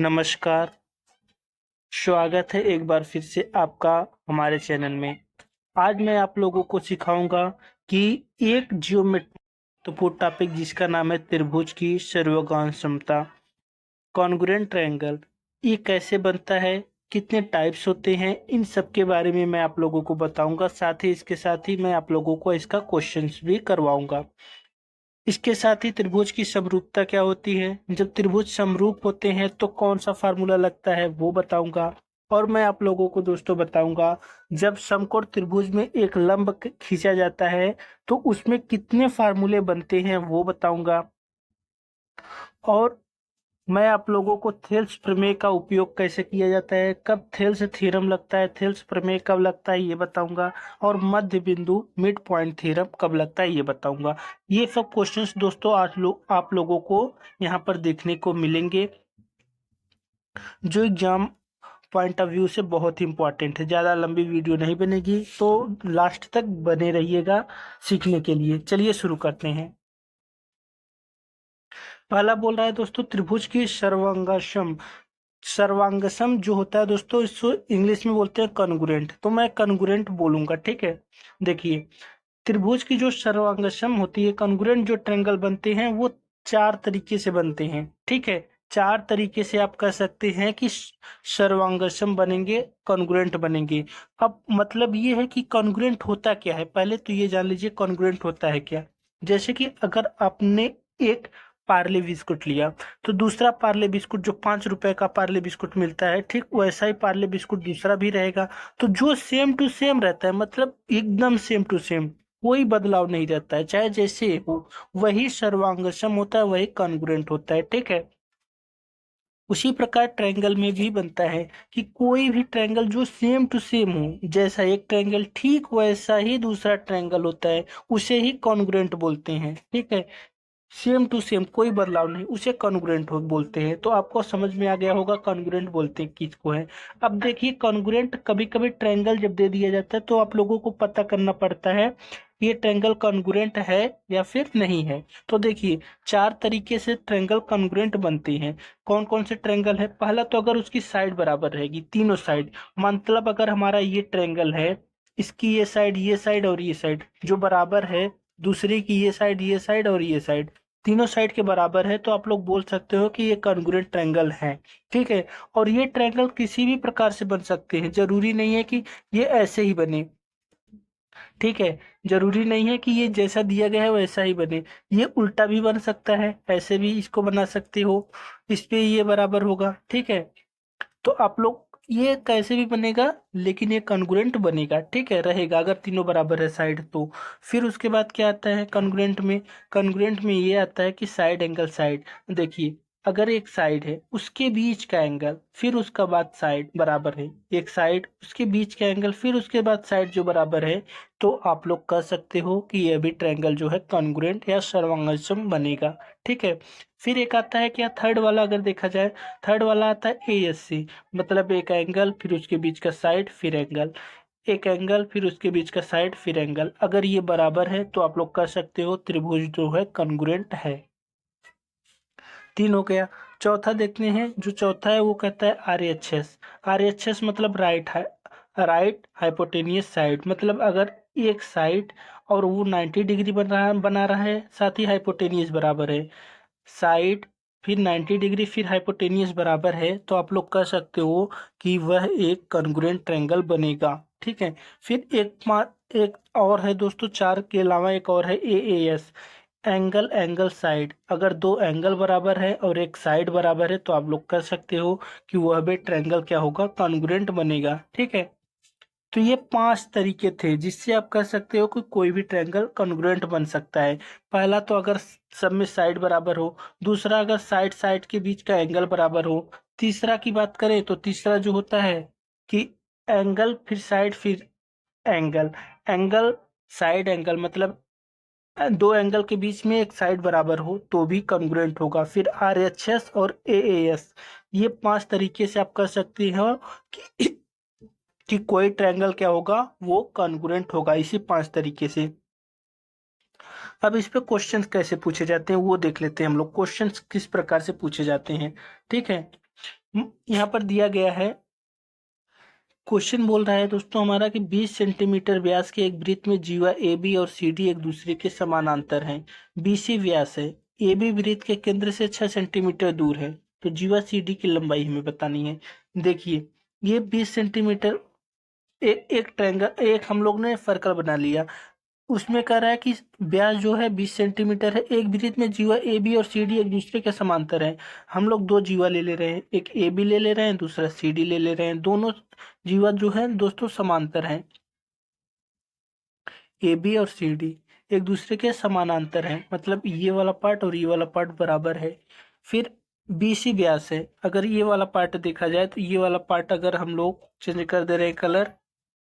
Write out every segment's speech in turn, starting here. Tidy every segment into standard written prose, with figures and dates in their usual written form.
नमस्कार, स्वागत है एक बार फिर से आपका हमारे चैनल में। आज मैं आप लोगों को सिखाऊंगा कि एक ज्योमेट्री टॉपिक जिसका नाम है त्रिभुज की सर्वगान समता, कॉन्ग्रुएंट ट्रायंगल, ये कैसे बनता है, कितने टाइप्स होते हैं, इन सब के बारे में मैं आप लोगों को बताऊंगा। इसके साथ ही मैं आप लोगों को इसका क्वेश्चंस भी करवाऊंगा। इसके साथ ही त्रिभुज की समरूपता क्या होती है, जब त्रिभुज समरूप होते हैं तो कौन सा फार्मूला लगता है वो बताऊंगा। और मैं आप लोगों को दोस्तों बताऊंगा, जब समकोण त्रिभुज में एक लंब खींचा जाता है तो उसमें कितने फार्मूले बनते हैं वो बताऊंगा। और मैं आप लोगों को थेल्स प्रमेय का उपयोग कैसे किया जाता है, कब थेल्स थ्योरम लगता है, थेल्स प्रमेय कब लगता है ये बताऊंगा। और मध्य बिंदु मिड पॉइंट थ्योरम कब लगता है ये बताऊंगा। ये सब क्वेश्चंस दोस्तों आज आप लोगों को यहाँ पर देखने को मिलेंगे, जो एग्जाम पॉइंट ऑफ व्यू से बहुत ही इंपॉर्टेंट है। ज़्यादा लंबी वीडियो नहीं बनेगी तो लास्ट तक बने रहिएगा सीखने के लिए। चलिए शुरू करते हैं। पहला बोल रहा है दोस्तों त्रिभुज की सर्वांगसम। सर्वांगसम जो होता है दोस्तों, इसको इंग्लिश में बोलते हैं कॉन्ग्रुएंट, तो मैं कॉन्ग्रुएंट बोलूंगा, ठीक है। देखिए, त्रिभुज की जो सर्वांगसम होती है, कॉन्ग्रुएंट जो ट्रायंगल बनते हैं वो चार तरीके से बनते हैं, ठीक है। चार तरीके से आप कह सकते हैं कि सर्वांगसम बनेंगे, कॉन्ग्रुएंट बनेंगे। अब मतलब ये है कि कॉन्ग्रुएंट होता क्या है, पहले तो ये जान लीजिए कॉन्ग्रुएंट होता है क्या। जैसे कि अगर आपने एक पार्ले बिस्कुट लिया तो दूसरा पार्ले बिस्कुट, जो 5 रुपए का पार्ले बिस्कुट मिलता है, ठीक वैसा ही पार्ले बिस्कुट दूसरा भी रहेगा। तो जो सेम टू सेम रहता है, मतलब एकदम सेम टू सेम, कोई बदलाव नहीं रहता है, चाहे जैसे हो, वही सर्वांगसम होता है, वही कॉन्ग्रुएंट होता है, ठीक है। उसी प्रकार ट्रायंगल में भी बनता है कि कोई भी ट्रायंगल जो सेम टू सेम हो, जैसा एक ट्रायंगल ठीक वैसा ही दूसरा ट्रायंगल होता है, उसे ही कॉन्ग्रुएंट बोलते हैं, ठीक है। सेम टू सेम, कोई बदलाव नहीं, उसे कॉन्ग्रुएंट बोलते हैं। तो आपको समझ में आ गया होगा कॉन्ग्रुएंट बोलते हैं किसको है। अब देखिए, कॉन्ग्रुएंट कभी कभी ट्रायंगल जब दे दिया जाता है तो आप लोगों को पता करना पड़ता है कि ये ट्रायंगल कॉन्ग्रुएंट है या फिर नहीं है। तो देखिए, चार तरीके से ट्रायंगल कॉन्ग्रुएंट बनते हैं। कौन कौन से ट्रायंगल है, पहला तो अगर उसकी साइड बराबर रहेगी, तीनों साइड, मतलब अगर हमारा ये ट्रायंगल है, इसकी ये साइड और ये साइड जो बराबर है, दूसरे की ये साइड और ये साइड, तीनों साइड के बराबर है, तो आप लोग बोल सकते हो कि ये कॉन्ग्रुएंट ट्रायंगल है, ठीक है। और ये ट्रायंगल किसी भी प्रकार से बन सकते हैं, जरूरी नहीं है कि ये ऐसे ही बने, ठीक है। जरूरी नहीं है कि ये जैसा दिया गया है वैसा ही बने, ये उल्टा भी बन सकता है, ऐसे भी इसको बना सकते हो, इस पे ये बराबर होगा, ठीक है। तो आप लोग ये कैसे भी बनेगा, लेकिन ये कॉन्ग्रुएंट बनेगा, ठीक है, रहेगा अगर तीनों बराबर है साइड तो। फिर उसके बाद क्या आता है कॉन्ग्रुएंट में, कॉन्ग्रुएंट में ये आता है कि साइड एंगल साइड। देखिए, अगर एक साइड है उसके बीच का एंगल, फिर उसका बाद साइड बराबर है, एक साइड उसके बीच का एंगल, फिर उसके बाद साइड जो बराबर है, तो आप लोग कह सकते हो कि यह भी ट्रायंगल जो है कॉन्ग्रुएंट या सर्वांगसम बनेगा, ठीक है। फिर एक आता है क्या, थर्ड वाला अगर देखा जाए, थर्ड वाला आता है ASC, मतलब एक एंगल फिर उसके बीच का साइड फिर एंगल, एक एंगल फिर उसके बीच का साइड फिर एंगल, अगर ये बराबर है तो आप लोग कह सकते हो त्रिभुज जो है कॉन्ग्रुएंट है। तीन हो गया। चौथा देखते हैं, जो चौथा है वो कहता है RHS। RHS मतलब राइट हाइपोटेनियस साइड, मतलब अगर एक साइड और वो 90 डिग्री बना रहा है, साथ ही हाइपोटेनियस बराबर है, साइड फिर 90 डिग्री फिर हाइपोटेनियस बराबर है, तो आप लोग कह सकते हो कि वह एक कॉन्ग्रुएंट ट्रायंगल बनेगा, ठीक है। फिर एक और है दोस्तों, चार के अलावा एक और है AAS, एंगल एंगल साइड। अगर दो एंगल बराबर है और एक साइड बराबर है तो आप लोग कह सकते हो कि वह भी ट्रायंगल क्या होगा, कॉन्ग्रुएंट बनेगा, ठीक है। तो ये पांच तरीके थे जिससे आप कह सकते हो कि कोई भी ट्रायंगल कॉन्ग्रुएंट बन सकता है। पहला तो अगर सब में साइड बराबर हो, दूसरा अगर साइड साइड के बीच का एंगल बराबर हो, तीसरा की बात करें तो तीसरा जो होता है कि एंगल फिर साइड फिर एंगल, एंगल साइड एंगल, मतलब दो एंगल के बीच में एक साइड बराबर हो तो भी कॉन्ग्रुएंट होगा। फिर RHS और AAS, ये पांच तरीके से आप कह सकते हो कि कि कोई ट्रायंगल क्या होगा, वो कॉन्ग्रुएंट होगा, इसी पांच तरीके से। अब इस पे क्वेश्चंस कैसे पूछे जाते हैं वो देख लेते हैं हम लोग, क्वेश्चंस किस प्रकार से पूछे जाते हैं, ठीक है। यहाँ पर दिया गया है, क्वेश्चन बोल रहा है दोस्तों हमारा कि 20 सेंटीमीटर व्यास के एक वृत्त में जीवा ए बी और सी डी एक दूसरे के समानांतर हैं। बीसी व्यास है, ए बी वृत्त के केंद्र से 6 सेंटीमीटर दूर है, तो जीवा सी डी की लंबाई हमें बतानी है। देखिए ये 20 सेंटीमीटर एक ट्रायंगल, एक हम लोग ने सर्कल बना लिया, उसमें कह रहा है कि व्यास जो है 20 सेंटीमीटर है, एक वृत्त में जीवा ए बी और सी डी एक दूसरे के समांतर है। हम लोग दो जीवा ले ले रहे हैं, एक ए बी ले ले रहे हैं, दूसरा सी डी ले ले रहे हैं, दोनों जीवा जो है दोस्तों समांतर हैं। ए बी और सी डी एक दूसरे के समानांतर हैं, मतलब ये वाला पार्ट और ये वाला पार्ट बराबर है। फिर बी सी व्यास है, अगर ये वाला पार्ट देखा जाए तो ये वाला पार्ट अगर हम लोग चेंज कर दे रहे हैं कलर,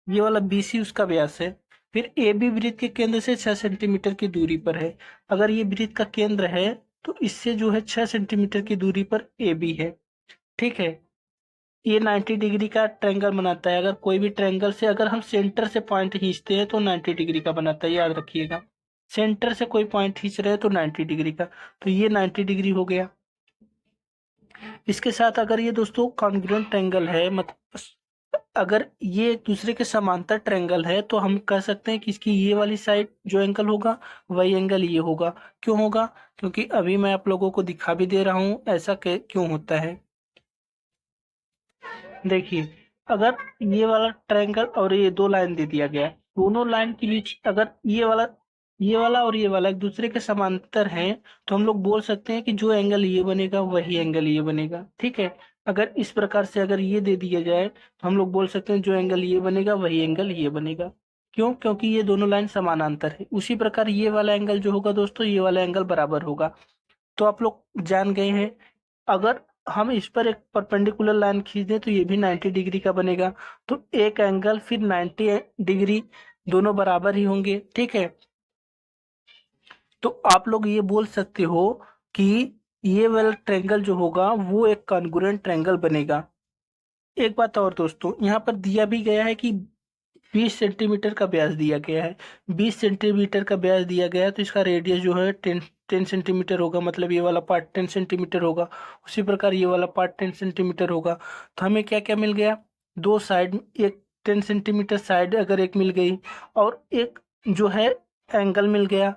ये वाला बी सी उसका व्यास है। फिर ए बी वृत्त के केंद्र से 6 सेंटीमीटर की दूरी पर है, अगर ये वृत्त का केंद्र है तो इससे जो है 6 सेंटीमीटर की दूरी पर ए बी है। ठीक है, ये 90 डिग्री का ट्रायंगल बनाता है। अगर कोई भी ट्रायंगल से अगर हम सेंटर से पॉइंट खींचते हैं तो 90 डिग्री का बनाता है, याद रखिएगा। सेंटर से कोई पॉइंट खींच रहे हैं तो 90 डिग्री का, तो ये 90 डिग्री हो गया। इसके साथ अगर ये दोस्तों कॉन्ग्रुएंट ट्रायंगल है, मतलब अगर ये एक दूसरे के समांतर ट्रायंगल है, तो हम कह सकते हैं कि इसकी ये वाली साइड जो एंगल होगा वही एंगल ये होगा। क्यों होगा? क्योंकि अभी मैं आप लोगों को दिखा भी दे रहा हूँ ऐसा क्यों होता है। देखिए अगर ये वाला ट्रायंगल और ये दो लाइन दे दिया गया है, दोनों लाइन के बीच अगर ये वाला और ये वाला एक दूसरे के समांतर हैं, तो हम लोग बोल सकते हैं कि जो एंगल ये बनेगा वही एंगल ये बनेगा। ठीक है, अगर इस प्रकार से अगर ये दे दिया जाए तो हम लोग बोल सकते हैं जो एंगल ये बनेगा वही एंगल ये बनेगा। क्यों? क्योंकि ये दोनों लाइन समानांतर है। उसी प्रकार ये वाला एंगल जो होगा दोस्तों, ये वाला एंगल बराबर होगा। तो आप लोग जान गए हैं। अगर हम इस पर एक परपेंडिकुलर लाइन खींच दें तो ये भी 90 डिग्री का बनेगा, तो एक एंगल फिर 90 डिग्री, दोनों बराबर ही होंगे। ठीक है, तो आप लोग ये बोल सकते हो कि ये वाला ट्रायंगल जो होगा वो एक कॉन्ग्रुएंट ट्रायंगल बनेगा। एक बात और दोस्तों, यहाँ पर दिया भी गया है कि 20 सेंटीमीटर का व्यास दिया गया है। 20 सेंटीमीटर का व्यास दिया गया है तो इसका रेडियस जो है 10 सेंटीमीटर होगा, मतलब ये वाला पार्ट 10 सेंटीमीटर होगा। उसी प्रकार ये वाला पार्ट 10 सेंटीमीटर होगा। तो हमें क्या क्या मिल गया? दो साइड, एक 10 सेंटीमीटर साइड अगर एक मिल गई, और एक जो है एंगल मिल गया,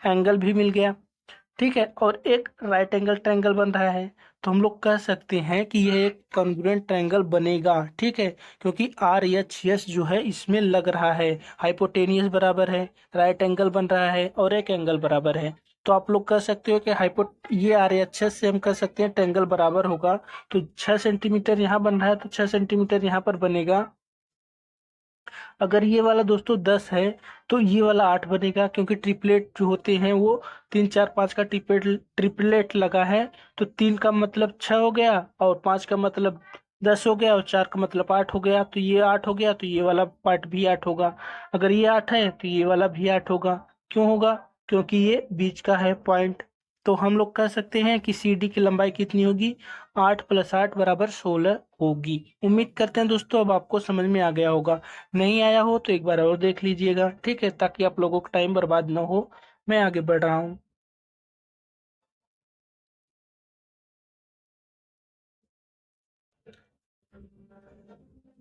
एंगल भी मिल गया। ठीक है, और एक राइट एंगल ट्रायंगल बन रहा है, तो हम लोग कह सकते हैं कि यह एक कॉन्ग्रुएंट ट्रायंगल बनेगा। ठीक है, क्योंकि आर एच एस जो है इसमें लग रहा है, हाइपोटेनियस बराबर है, राइट एंगल बन रहा है और एक एंगल बराबर है। तो आप लोग कह सकते हो कि ये आर एच एस से हम कह सकते हैं ट्रायंगल बराबर होगा। तो 6 सेंटीमीटर यहाँ बन रहा है तो 6 सेंटीमीटर यहाँ पर बनेगा। अगर ये वाला दोस्तों 10 है तो ये वाला 8 बनेगा, क्योंकि ट्रिपलेट जो होते हैं वो 3 4 5 का ट्रिपलेट लगा है, तो 3 का मतलब 6 हो गया और 5 का मतलब 10 हो गया और 4 का मतलब 8 हो गया। तो ये 8 हो गया तो ये वाला पार्ट भी 8 होगा। अगर ये 8 है तो ये वाला भी 8 होगा। क्यों होगा? क्योंकि ये बीच का है पॉइंट। तो हम लोग कह सकते हैं कि सी डी की लंबाई कितनी होगी? 8 + 8 = 16 होगी। उम्मीद करते हैं दोस्तों अब आपको समझ में आ गया होगा। नहीं आया हो तो एक बार और देख लीजिएगा। ठीक है, ताकि आप लोगों का टाइम बर्बाद ना हो। मैं आगे बढ़ रहा हूँ।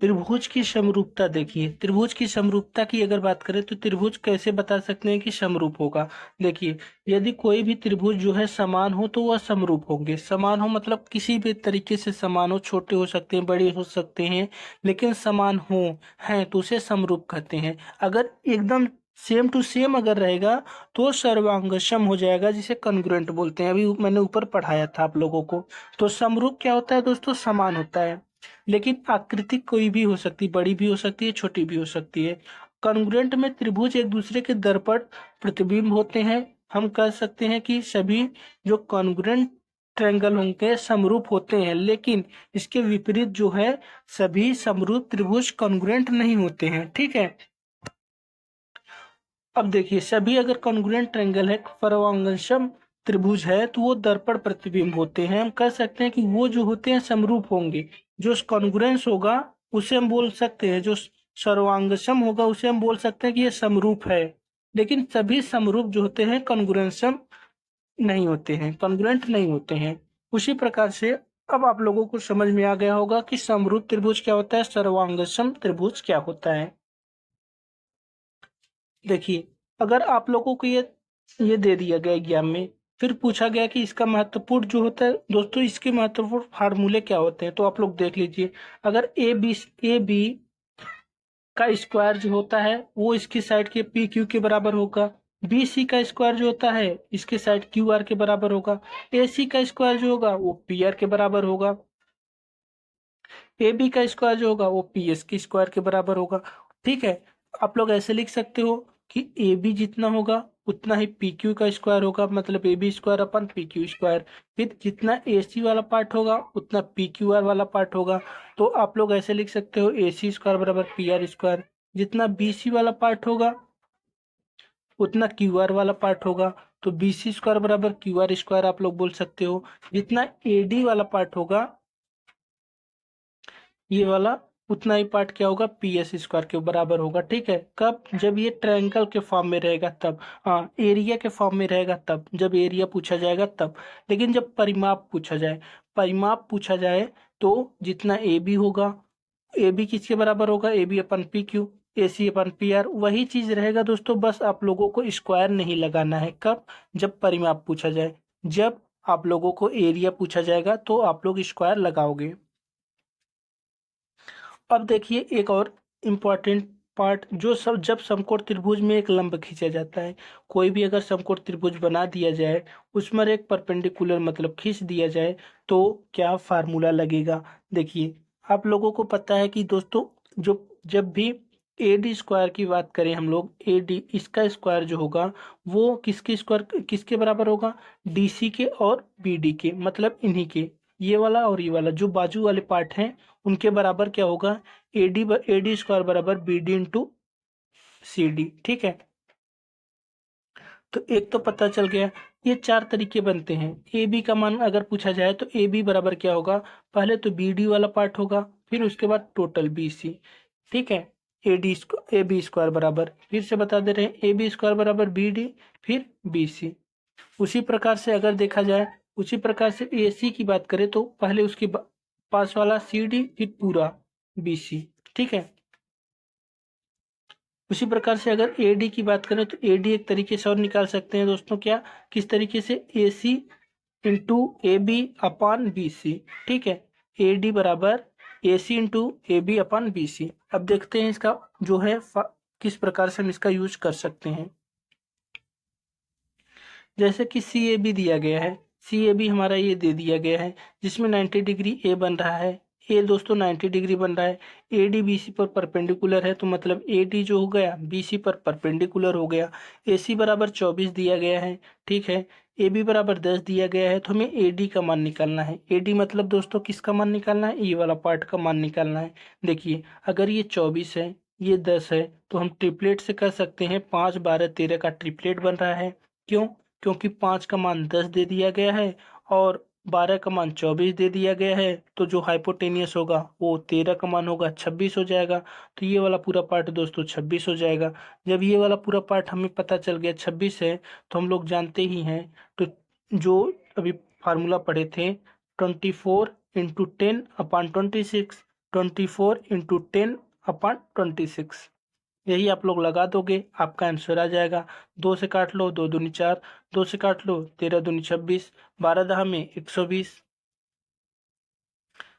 त्रिभुज की समरूपता देखिए, त्रिभुज की समरूपता की अगर बात करें तो त्रिभुज कैसे बता सकते हैं कि समरूप होगा? देखिए, यदि कोई भी त्रिभुज जो है समान हो तो वह समरूप होंगे। समान हो मतलब किसी भी तरीके से समान हो, छोटे हो सकते हैं, बड़े हो सकते हैं, लेकिन समान हो हैं तो उसे समरूप कहते हैं। अगर एकदम सेम टू सेम अगर रहेगा तो सर्वांगसम हो जाएगा, जिसे कॉन्ग्रुएंट बोलते हैं। अभी मैंने ऊपर पढ़ाया था आप लोगों को। तो समरूप क्या होता है दोस्तों? समान होता है, लेकिन आकृति कोई भी हो सकती है, बड़ी भी हो सकती है, छोटी भी हो सकती है। कॉन्ग्रुएंट में त्रिभुज एक दूसरे के दर्पण प्रतिबिंब होते हैं। हम कह सकते हैं कि सभी जो कॉन्ग्रुएंट ट्रायंगल होंगे समरूप होते हैं, लेकिन इसके विपरीत जो है सभी समरूप त्रिभुज कॉन्ग्रुएंट नहीं होते हैं। ठीक है, अब देखिए सभी अगर कॉन्ग्रुएंट ट्रायंगल है, परवलयंगम त्रिभुज है, तो वो दर्पण प्रतिबिंब होते हैं। हम कह सकते हैं कि वो जो होते हैं समरूप होंगे। जो कॉन्ग्रुएंस होगा उसे हम बोल सकते हैं, जो सर्वांगसम होगा उसे हम बोल सकते हैं कि ये समरूप है। लेकिन सभी समरूप जो होते हैं कॉन्ग्रुएंसम नहीं होते हैं, कॉन्ग्रुएंट नहीं होते हैं। उसी प्रकार से अब आप लोगों को समझ में आ गया होगा कि समरूप त्रिभुज क्या होता है, सर्वांगसम त्रिभुज क्या होता है। देखिए, अगर आप लोगों को ये दे दिया गया एग्जाम में, फिर पूछा गया कि इसका महत्वपूर्ण जो होता है दोस्तों, इसके महत्वपूर्ण फार्मूले क्या होते हैं, तो आप लोग देख लीजिए। अगर ए बी का स्क्वायर जो होता है वो इसकी साइड के पी क्यू के बराबर होगा, बी सी का स्क्वायर जो होता है इसके साइड क्यू आर के बराबर होगा, ए सी का स्क्वायर जो होगा वो पी आर के बराबर होगा, ए बी का स्क्वायर जो होगा वो पी एस के स्क्वायर के बराबर होगा। ठीक है, आप लोग ऐसे लिख सकते हो कि ए बी जितना होगा उतना ही पी क्यू का स्क्वायर होगा, मतलब A B square upon P Q square. फिर जितना ए सी वाला पार्ट होगा उतना पी क्यू आर वाला पार्ट होगा, तो आप लोग ऐसे लिख सकते हो ए सी स्क्वायर बराबर पी आर स्क्वायर। जितना बी सी वाला पार्ट होगा उतना क्यू आर वाला पार्ट होगा, तो बी सी स्क्वायर बराबर क्यू आर स्क्वायर आप लोग बोल सकते हो। जितना ए डी वाला पार्ट होगा ये वाला, उतना ही पार्ट क्या होगा, पी एस स्क्वायर के बराबर होगा। ठीक है, कब, जब ये ट्रायंगल के फॉर्म में रहेगा तब, हाँ एरिया के फॉर्म में रहेगा तब, जब एरिया पूछा जाएगा तब। लेकिन जब परिमाप पूछा जाए, परिमाप पूछा जाए तो जितना ए बी होगा, ए बी किसके बराबर होगा, A B upon P Q, A C upon P R, वही चीज रहेगा दोस्तों। बस आप लोगों को स्क्वायर नहीं लगाना है, कब, जब परिमाप पूछा जाए। जब आप लोगों को एरिया पूछा जाएगा तो आप लोग स्क्वायर लगाओगे। अब देखिए एक और इम्पॉर्टेंट पार्ट, जो सब जब समकोण त्रिभुज में एक लंब खींचा जाता है, कोई भी अगर समकोण त्रिभुज बना दिया जाए, उसमें एक परपेंडिकुलर मतलब खींच दिया जाए, तो क्या फार्मूला लगेगा। देखिए, आप लोगों को पता है कि दोस्तों, जो जब भी ए डी स्क्वायर की बात करें हम लोग, ए डी इसका स्क्वायर जो होगा वो किसके स्क्वायर किसके बराबर होगा, डी सी के और बी डी के, मतलब इन्हीं के, ये वाला और ये वाला जो बाजू वाले पार्ट हैं उनके बराबर क्या होगा, ए डी स्क्वायर बराबर B D into C D. ठीक है, तो एक तो पता चल गया। ये चार तरीके बनते हैं। ए बी का मान अगर पूछा जाए तो ए बी बराबर क्या होगा, पहले तो बी डी वाला पार्ट होगा, फिर उसके बाद टोटल बी सी। ठीक है, ए बी स्क्वायर बराबर, फिर से बता दे रहे हैं, ए बी स्क्वायर बराबर बी डी फिर बी सी। उसी प्रकार से अगर देखा जाए, उसी प्रकार से ए सी की बात करें तो पहले उसके पास वाला सी डी फिर पूरा बी सी। ठीक है, उसी प्रकार से अगर ए डी की बात करें तो ए डी एक तरीके से और निकाल सकते हैं दोस्तों, क्या, किस तरीके से, A C into A B upon B C. ठीक है, ए डी बराबर A C into A B upon B C. अब देखते हैं इसका जो है किस प्रकार से हम इसका यूज कर सकते हैं। जैसे कि सी ए बी दिया गया है, सी ए बी हमारा ये दे दिया गया है, जिसमें 90 डिग्री ए बन रहा है, ए दोस्तों 90 डिग्री बन रहा है। ए डी बी सी पर परपेंडिकुलर है, तो मतलब ए डी जो हो गया बी सी पर परपेंडिकुलर हो गया। ए सी बराबर 24 दिया गया है। ठीक है, ए बी बराबर 10 दिया गया है, तो हमें ए डी का मान निकालना है। ए डी मतलब दोस्तों किसका मान निकालना है, ये वाला पार्ट का मान निकालना है। देखिए, अगर ये 24 है, ये 10 है, तो हम ट्रिपलेट से कर सकते हैं, 5 12 13 का ट्रिपलेट बन रहा है। क्यों, क्योंकि 5 का मान 10 दे दिया गया है और 12 का मान 24 दे दिया गया है, तो जो हाइपोटेनियस होगा वो 13 का मान होगा 26 हो जाएगा। तो ये वाला पूरा पार्ट दोस्तों 26 हो जाएगा। जब ये वाला पूरा पार्ट हमें पता चल गया 26 है, तो हम लोग जानते ही हैं, तो जो अभी फार्मूला पढ़े थे, 24 × 10 अपान 26, 24 × 10 अपान 26, यही आप लोग लगा दोगे, आपका आंसर आ जाएगा। 2 से काट लो, 2 दूनी 4, 2 से काट लो, 13 दूनी 26, 12 दहा में 120,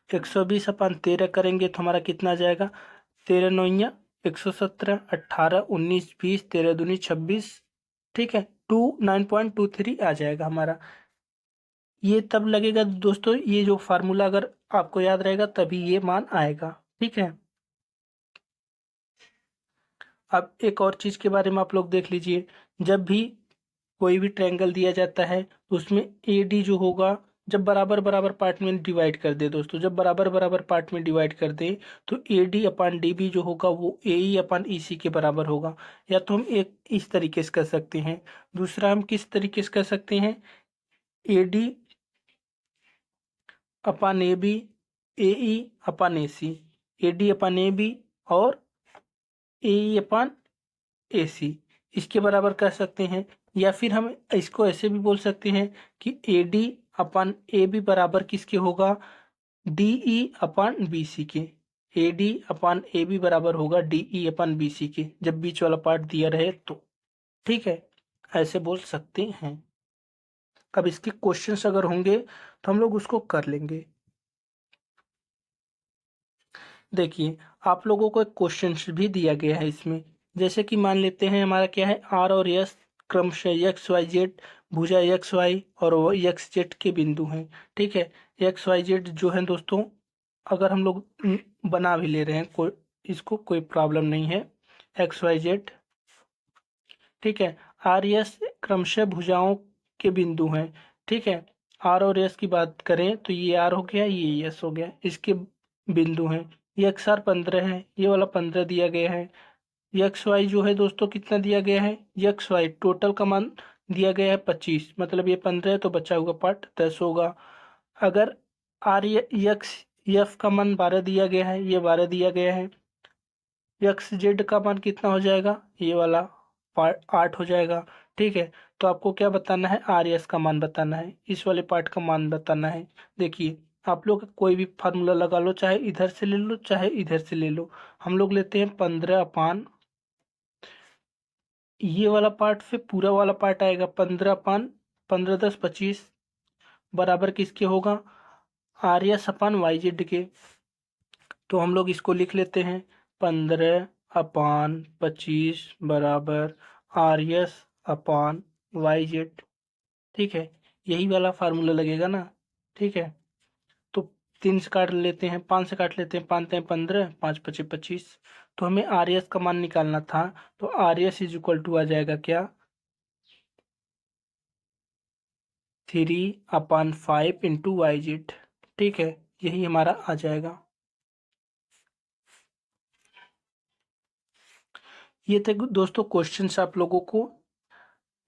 120 अपन 13 करेंगे तो हमारा कितना आ जाएगा, 13 नौया 117, 18 19 20, 13 दूनी 26। ठीक है, 9.23 आ जाएगा हमारा। ये तब लगेगा दोस्तों, ये जो फार्मूला अगर आपको याद रहेगा तभी ये मान आएगा। ठीक है, अब एक और चीज के बारे में आप लोग देख लीजिए। जब भी कोई भी ट्रायंगल दिया जाता है तो उसमें ए डी जो होगा, जब बराबर बराबर पार्ट में डिवाइड कर दे दोस्तों, जब बराबर बराबर पार्ट में डिवाइड कर दे, तो A D upon D B जो होगा वो ए ई अपान ई सी के बराबर होगा। या तो हम एक इस तरीके से कर सकते हैं, दूसरा हम किस तरीके से कर सकते हैं, A D upon A B, A E upon A C, A D upon A B और ए ई अपान ए सी, इसके बराबर कर सकते हैं। या फिर हम इसको ऐसे भी बोल सकते हैं कि A D upon A B बराबर किसके होगा, डी ई अपन बी सी के। A D upon A B बराबर होगा डी ई अपन बी सी के, जब बीच वाला पार्ट दिया रहे तो। ठीक है, ऐसे बोल सकते हैं। अब इसके क्वेश्चंस अगर होंगे तो हम लोग उसको कर लेंगे। देखिए, आप लोगों को एक क्वेश्चन भी दिया गया है इसमें। जैसे कि मान लेते हैं हमारा क्या है, आर और एस क्रमशः एक्स वाई जेड भुजा एक्स वाई और एक्स जेड के बिंदु हैं। ठीक है, एक्स वाई जेड जो है दोस्तों, अगर हम लोग बना भी ले रहे हैं कोई, इसको कोई प्रॉब्लम नहीं है, एक्स वाई जेड। ठीक है, आर एस क्रमशः भुजाओं के बिंदु हैं। ठीक है, आर और एस की बात करें तो ये आर हो गया, ये एस हो गया, इसके बिंदु हैं। ये एक्स आर 15 है, ये वाला 15 दिया गया है। एक्स वाई जो है दोस्तों कितना दिया गया है, एक्स वाई टोटल का मान दिया गया है 25, मतलब ये 15 है तो बचा हुआ पार्ट 10 होगा। अगर आर एक्स एफ का मान 12 दिया गया है, ये 12 दिया गया है। एक्स जेड का मान कितना हो जाएगा, ये वाला पार्ट 8 हो जाएगा। ठीक है, तो आपको क्या बताना है, आर एस का मान बताना है, इस वाले पार्ट का मान बताना है। देखिए, आप लोग कोई भी फार्मूला लगा लो, चाहे इधर से ले लो चाहे इधर से ले लो। हम लोग लेते हैं 15 अपान, ये वाला पार्ट फिर पूरा वाला पार्ट आएगा 15 अपान 15 10 25 बराबर किसके होगा, R S upon Y Z के। तो हम लोग इसको लिख लेते हैं 15 अपान 25 बराबर R S upon Y Z. ठीक है, यही वाला फार्मूला लगेगा ना। ठीक है, तो 3 से काट लेते हैं, 5 से काट लेते हैं, 5 3 15 5 5 25। तो हमें आर एस का मान निकालना था, तो R S is equal to आ जाएगा क्या, 3/5 इंटू वाई जेड। ठीक है, यही हमारा आ जाएगा। ये थे दोस्तों क्वेश्चंस आप लोगों को,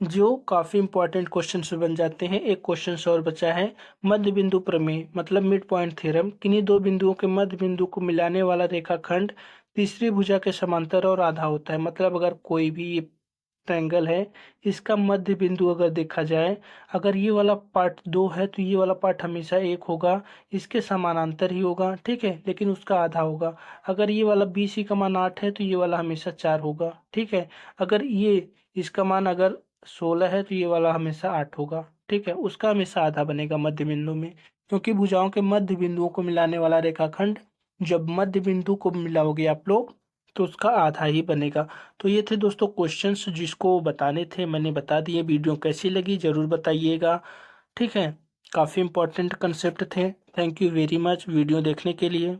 जो काफ़ी इंपॉर्टेंट क्वेश्चन बन जाते हैं। एक क्वेश्चन और बचा है, मध्य बिंदु प्रमेय मतलब मिड पॉइंट थ्योरम, किन्हीं दो बिंदुओं के मध्य बिंदु को मिलाने वाला रेखाखंड तीसरी भुजा के समांतर और आधा होता है। मतलब अगर कोई भी ये ट्रायंगल है, इसका मध्य बिंदु अगर देखा जाए, अगर ये वाला पार्ट 2 है तो ये वाला पार्ट हमेशा 1 होगा, इसके समानांतर ही होगा। ठीक है, लेकिन उसका आधा होगा। अगर ये वाला बी सी का मान 8 है तो ये वाला हमेशा 4 होगा। ठीक है, अगर ये इसका मान अगर 16 है तो ये वाला हमेशा 8 होगा। ठीक है, उसका हमेशा आधा बनेगा मध्य बिंदु में, क्योंकि भुजाओं के मध्य बिंदुओं को मिलाने वाला रेखाखंड जब मध्य बिंदु को मिलाओगे आप लोग तो उसका आधा ही बनेगा। तो ये थे दोस्तों क्वेश्चंस जिसको बताने थे, मैंने बता दिए। वीडियो कैसी लगी ज़रूर बताइएगा। ठीक है, काफ़ी इंपॉर्टेंट कंसेप्ट थे। Thank you very much video देखने के लिए।